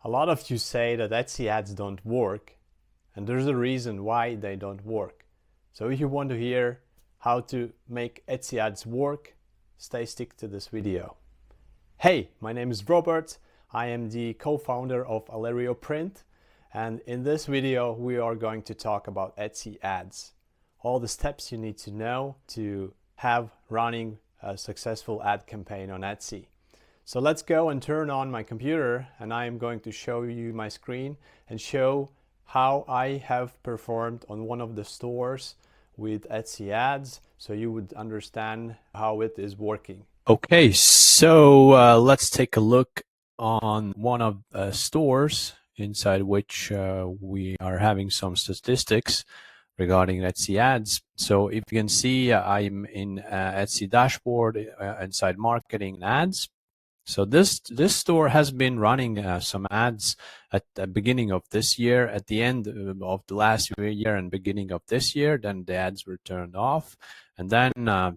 A lot of you say that Etsy ads don't work, and there's a reason why they don't work. So if you want to hear how to make Etsy ads work, stick to this video. Hey, my name is Robert. I am the co-founder of Alerioprint, and in this video we are going to talk about Etsy ads. All the steps you need to know to have running a successful ad campaign on Etsy. So let's go and turn on my computer, and I am going to show you my screen and show how I have performed on one of the stores with Etsy ads, so you would understand how it is working. Okay, so let's take a look on one of the stores inside which we are having some statistics regarding Etsy ads. So if you can see, I'm in Etsy dashboard inside marketing and ads. So this store has been running some ads at the beginning of this year, at the end of the last year and beginning of this year. Then the ads were turned off, and then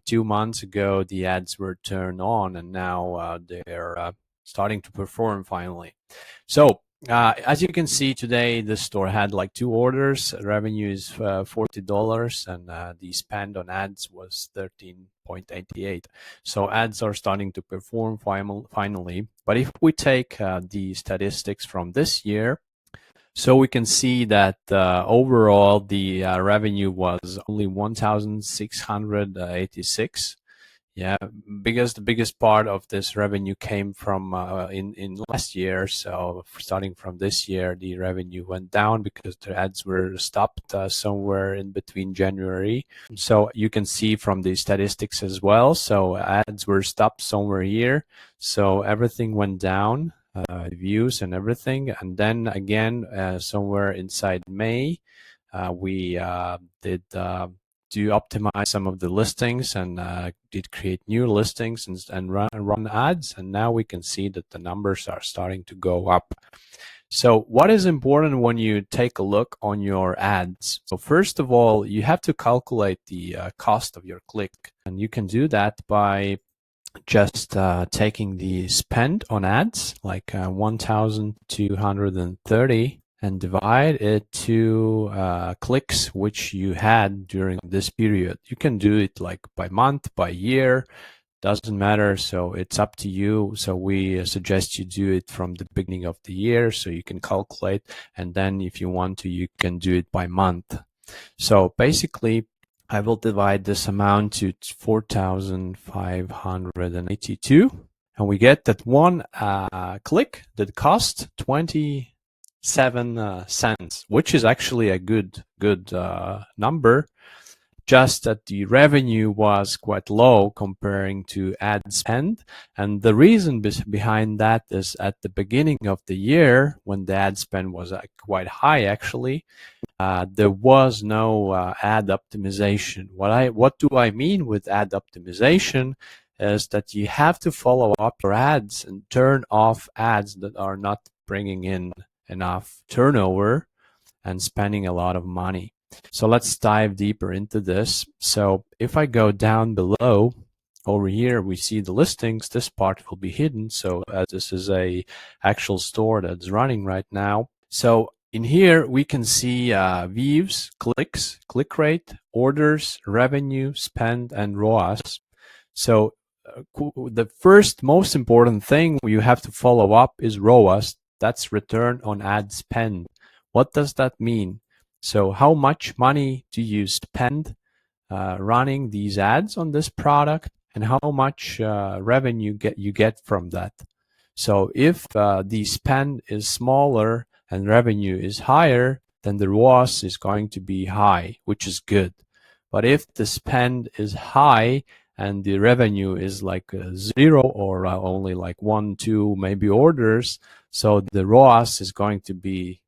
2 months ago the ads were turned on, and now they're starting to perform finally. So as you can see today, the store had like 2 orders. Revenue is $40, and the spend on ads was $13.88. So ads are starting to perform finally. But if we take the statistics from this year, so we can see that overall the revenue was only 1,686. Yeah, because the biggest part of this revenue came from in last year. So starting from this year, the revenue went down because the ads were stopped somewhere in between January. So you can see from the statistics as well. So ads were stopped somewhere here. So everything went down, views and everything. And then again, somewhere inside May, we did to optimize some of the listings and did create new listings and run ads, and now we can see that the numbers are starting to go up. So what is important when you take a look on your ads? So first of all, you have to calculate the cost of your click, and you can do that by just taking the spend on ads, like 1,230, and divide it to clicks which you had during this period. You can do it like by month, by year, doesn't matter. So it's up to you. So we suggest you do it from the beginning of the year so you can calculate, and then if you want to, you can do it by month. So basically, I will divide this amount to 4,582, and we get that one click that cost 27 cents, which is actually a good number. Just that the revenue was quite low comparing to ad spend, and the reason behind that is at the beginning of the year, when the ad spend was quite high, actually, there was no ad optimization. What do I mean with ad optimization is that you have to follow up your ads and turn off ads that are not bringing in enough turnover and spending a lot of money. So let's dive deeper into this. So if I go down below, over here we see the listings. This part will be hidden, so as this is a actual store that's running right now. So in here we can see views, clicks, click rate, orders, revenue, spend, and ROAS. So the first most important thing you have to follow up is ROAS. That's return on ad spend. What does that mean? So how much money do you spend running these ads on this product, and how much revenue you get from that? So if the spend is smaller and revenue is higher, then the ROAS is going to be high, which is good. But if the spend is high and the revenue is like 0 or only like 1, 2 maybe orders, so the ROAS is going to be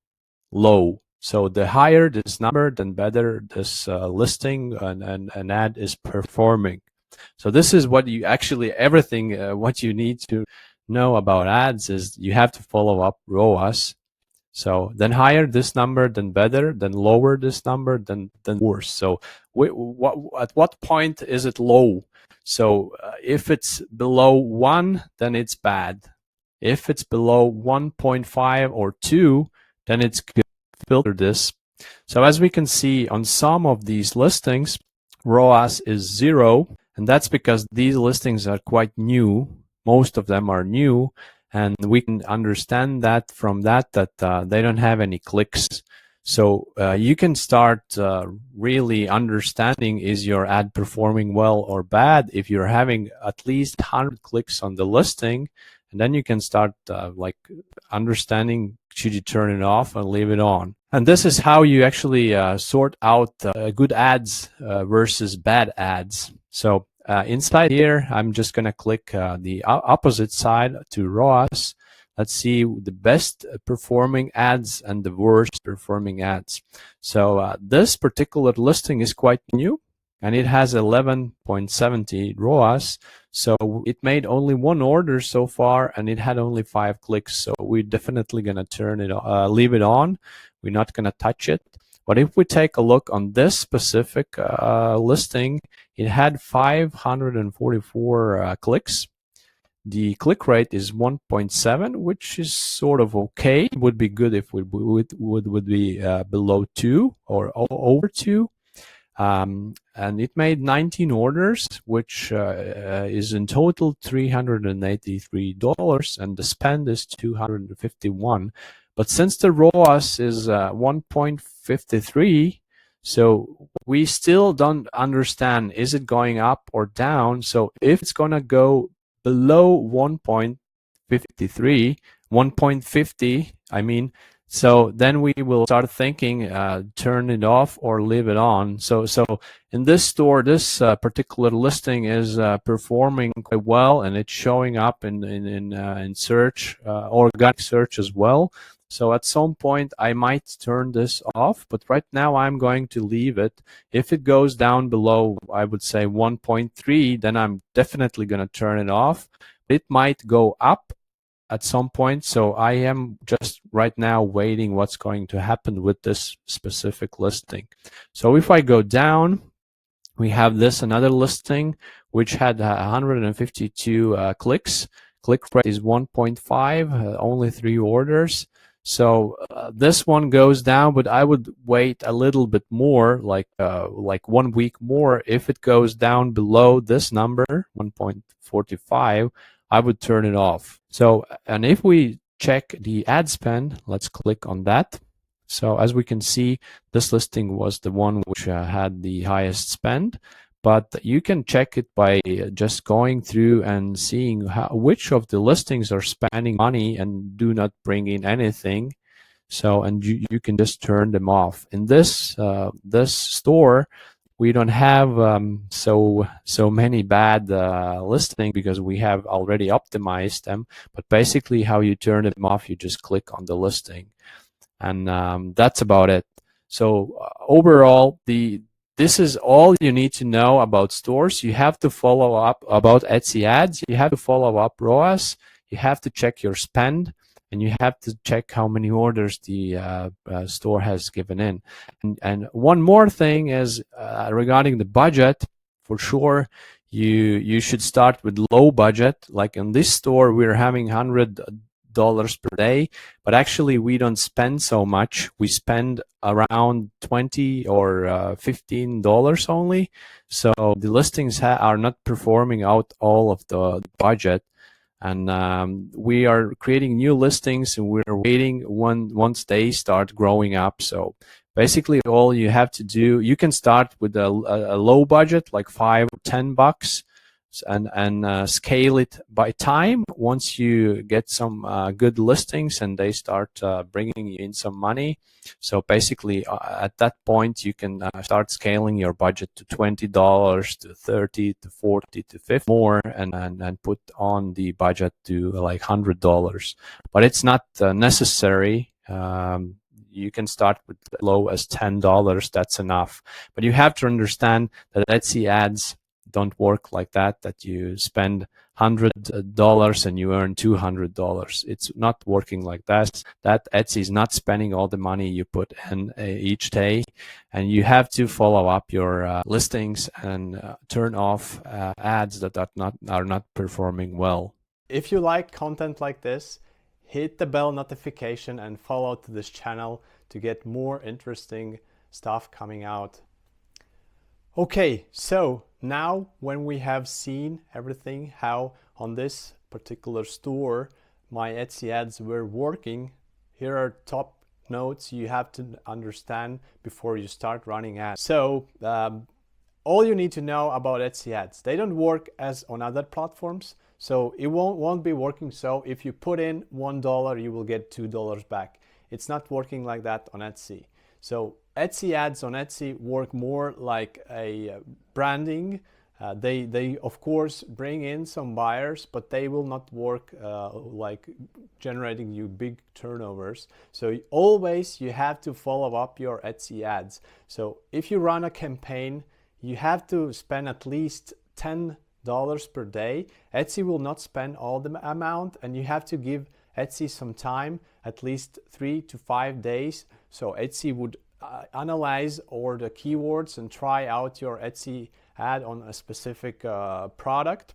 low. So the higher this number, then better this listing and ad is performing. So this is what you actually, everything what you need to know about ads is you have to follow up ROAS. So then higher this number, then better, then lower this number, then worse. So at what point is it low? So if it's below 1, then it's bad. If it's below 1.5 or 2, then it's good to filter this. So as we can see on some of these listings, ROAS is 0, and that's because these listings are quite new. Most of them are new, and we can understand that from that they don't have any clicks. So you can start really understanding, is your ad performing well or bad if you're having at least 100 clicks on the listing, and then you can start like understanding, should you turn it off and leave it on. And this is how you actually sort out good ads versus bad ads. So inside here, I'm just going to click the opposite side to ROAS. Let's see the best performing ads and the worst performing ads. So this particular listing is quite new, and it has 11.70 ROAS. So it made only one order so far, and it had only 5 clicks. So we're definitely going to turn it, leave it on. We're not going to touch it. But if we take a look on this specific listing, it had 544 clicks. The click rate is 1.7, which is sort of okay. It would be good if it would be below 2 or over 2. And it made 19 orders, which is in total $383, and the spend is $251. But since the ROAS is 1.53, so we still don't understand, is it going up or down? So if it's going to go below 1.53, 1.50, I mean, so then we will start thinking, turn it off or leave it on. So in this store, this particular listing is performing quite well, and it's showing up in search, organic search as well. So at some point, I might turn this off, but right now I'm going to leave it. If it goes down below, I would say 1.3, then I'm definitely going to turn it off. It might go up at some point. So I am just right now waiting what's going to happen with this specific listing. So if I go down, we have this another listing which had 152 clicks. Click rate is 1.5, only 3 orders. So this one goes down, but I would wait a little bit more, like 1 week more. If it goes down below this number, 1.45, I would turn it off. So, and if we check the ad spend, let's click on that. So as we can see, this listing was the one which had the highest spend, but you can check it by just going through and seeing which of the listings are spending money and do not bring in anything. So, and you can just turn them off. In this this store, we don't have so many bad listings because we have already optimized them. But basically, how you turn them off, you just click on the listing, and that's about it. So overall, this is all you need to know about stores. You have to follow up about Etsy ads. You have to follow up ROAS. You have to check your spend, and you have to check how many orders the store has given in. And one more thing is regarding the budget. For sure, you should start with low budget. Like in this store, we're having $100 per day, but actually we don't spend so much. We spend around $20 or $15 only. So the listings are not performing out all of the budget. And we are creating new listings, and we're waiting once they start growing up. So basically, all you have to do, you can start with a low budget, like $5 or $10, and scale it by time. Once you get some good listings and they start bringing you in some money, so basically at that point you can start scaling your budget to $20 to $30 to $40 to $50 more, and put on the budget to like $100. But it's not necessary. You can start with as low as $10. That's enough. But you have to understand that Etsy ads don't work like that you spend $100 and you earn $200. It's not working like that. That Etsy is not spending all the money you put in each day, and you have to follow up your listings and turn off ads that are not performing well. If you like content like this, hit the bell notification and follow to this channel to get more interesting stuff coming out. Okay, so now when we have seen everything, how on this particular store my Etsy ads were working, here are top notes you have to understand before you start running ads. So all you need to know about Etsy ads, they don't work as on other platforms. So it won't be working. So if you put in $1, you will get $2 back. It's not working like that on Etsy. So Etsy ads on Etsy work more like a branding. They of course bring in some buyers, but they will not work like generating you big turnovers. So always you have to follow up your Etsy ads. So if you run a campaign, you have to spend at least $10 per day. Etsy will not spend all the amount, and you have to give Etsy some time, at least 3 to 5 days. So Etsy would analyze all the keywords and try out your Etsy ad on a specific product.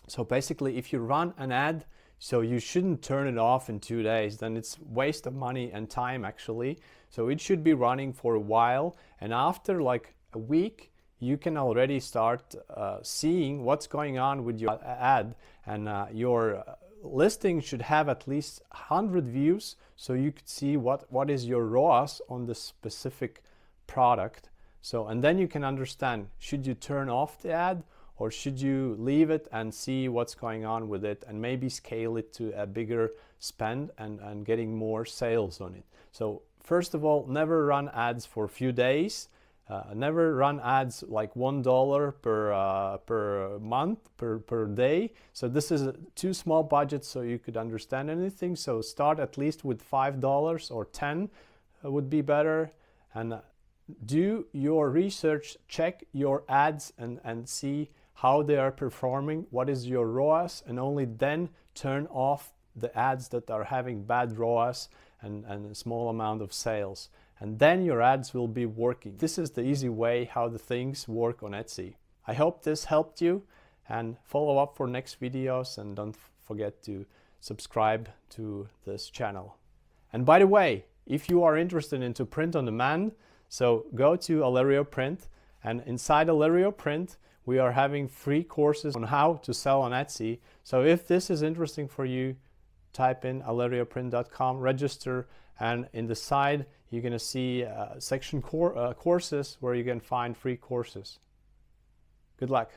So basically, if you run an ad, so you shouldn't turn it off in 2 days, then it's waste of money and time actually. So it should be running for a while, and after like a week, you can already start seeing what's going on with your ad, and your listing should have at least 100 views, so you could see what is your ROAS on the specific product. So, and then you can understand, should you turn off the ad or should you leave it and see what's going on with it and maybe scale it to a bigger spend and getting more sales on it. So first of all, never run ads for a few days. Never run ads like $1 per month, per day. So this is too small budget so you could understand anything. So start at least with $5 or 10 would be better. And do your research, check your ads and see how they are performing, what is your ROAS, and only then turn off the ads that are having bad ROAS and a small amount of sales. And then your ads will be working. This is the easy way how the things work on Etsy. I hope this helped you, and follow up for next videos, and don't forget to subscribe to this channel. And by the way, if you are interested into print on demand, so go to Alerioprint, and inside Alerioprint we are having free courses on how to sell on Etsy. So if this is interesting for you, type in alerioprint.com, register, and in the side you're going to see section courses where you can find free courses. Good luck.